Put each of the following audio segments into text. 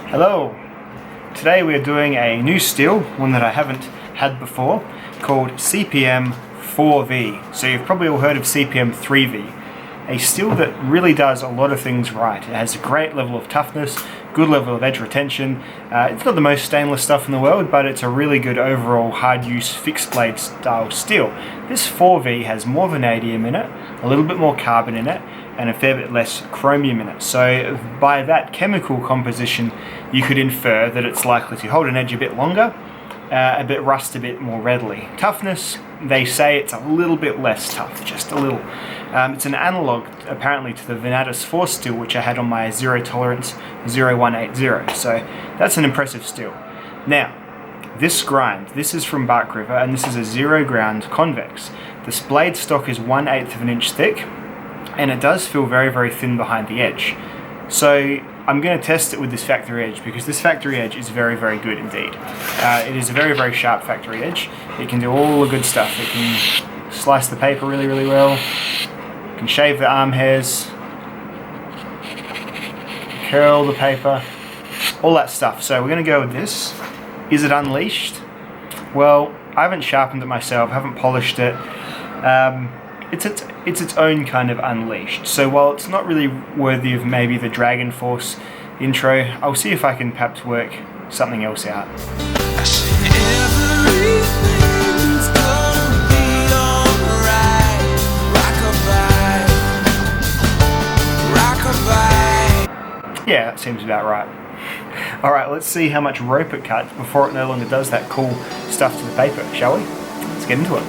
Hello! Today we are doing a new steel, one that I haven't had before, called CPM 4V. So you've probably all heard of CPM 3V. A steel that really does a lot of things right. It has a great level of toughness, good level of edge retention. It's not the most stainless stuff in the world, but it's a really good overall hard use fixed blade style steel. This 4V has more vanadium in it, a little bit more carbon in it, and a fair bit less chromium in it. So by that chemical composition, you could infer that it's likely to hold an edge a bit longer, rust a bit more readily. Toughness, they say it's a little bit less tough, just a little. It's an analog apparently to the Venatus 4 steel, which I had on my zero tolerance 0180. So that's an impressive steel. Now, this grind, this is from Bark River, and this is a 0 ground convex. This blade stock is 1/8 of an inch thick, and it does feel very, very thin behind the edge. So I'm going to test it with this factory edge, because this factory edge is very, very good indeed. It is a very, very sharp factory edge. It can do all the good stuff. It can slice the paper really, really well. It can shave the arm hairs, curl the paper, all that stuff. So we're going to go with this. Is it unleashed? Well, I haven't sharpened it myself, haven't polished it. It's its own kind of unleashed. So while it's not really worthy of maybe the Dragon Force intro, I'll see if I can perhaps work something else out. Yeah, that seems about right. Alright, let's see how much rope it cuts before it no longer does that cool stuff to the paper, shall we? Let's get into it.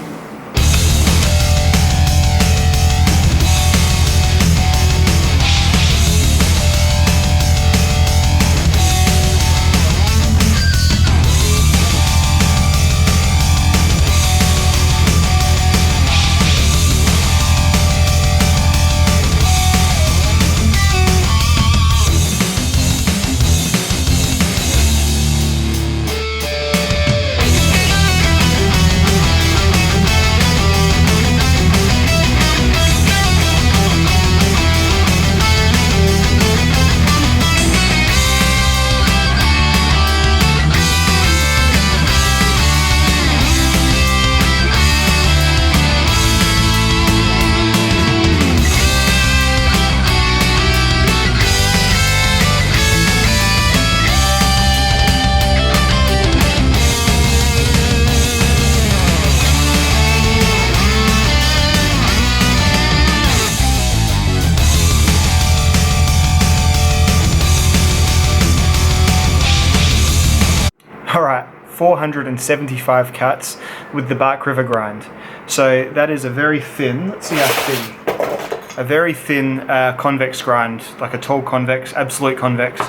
Alright, 475 cuts with the Bark River grind. So that is a very thin, let's see how thin, a very thin convex grind, like a tall convex, absolute convex.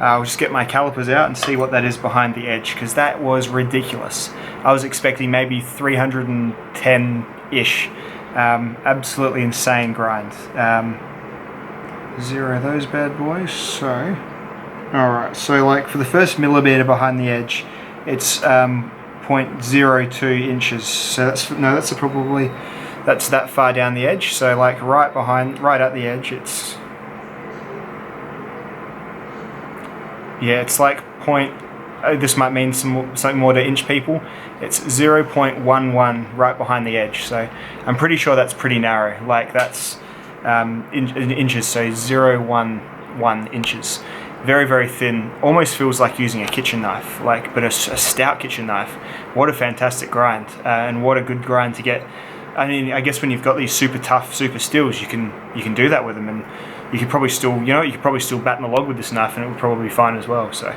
I'll just get my calipers out and see what that is behind the edge, because that was ridiculous. I was expecting maybe 310-ish. Absolutely insane grind. Zero those bad boys, so... Alright, so like for the first millimeter behind the edge, it's 0.02 inches. So that's probably that far down the edge. So like right at the edge, it's like this might mean something more to inch people. It's 0.11 right behind the edge. So I'm pretty sure that's pretty narrow. Like that's in inches. So 0.11 inches. Very, very thin, almost feels like using a kitchen knife, but a stout kitchen knife. What a fantastic grind, and what a good grind to get. I mean, I guess when you've got these super tough, super steels, you can do that with them, and you could probably still, batten the log with this knife, and it would probably be fine as well. So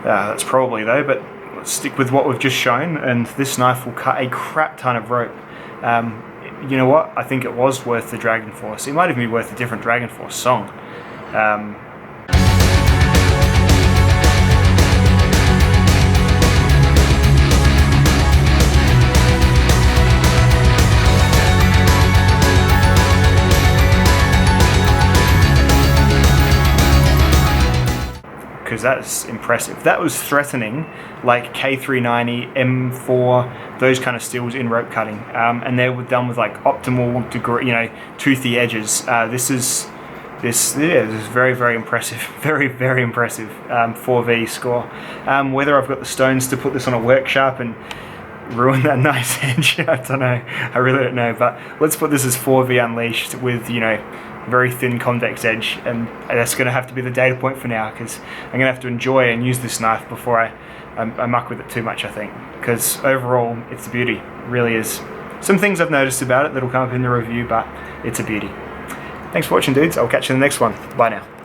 that's probably though, but let's stick with what we've just shown, and this knife will cut a crap ton of rope. You know what? I think it was worth the Dragon Force. It might even be worth a different Dragon Force song. Because that's impressive. That was threatening, like K390, M4, those kind of steels in rope cutting, and they were done with like optimal degree, toothy edges. This is this is very, very impressive, very, very impressive 4V score. Whether I've got the stones to put this on a work sharp and ruin that nice edge, I don't know. I really don't know, but let's put this as 4V unleashed with, you know, very thin convex edge, and that's going to have to be the data point for now, because I'm going to have to enjoy and use this knife before I muck with it too much, I think, because overall it's a beauty. It really is. Some things I've noticed about it that'll come up in the review, but it's a beauty. Thanks for watching, dudes. I'll catch you in the next one. Bye now.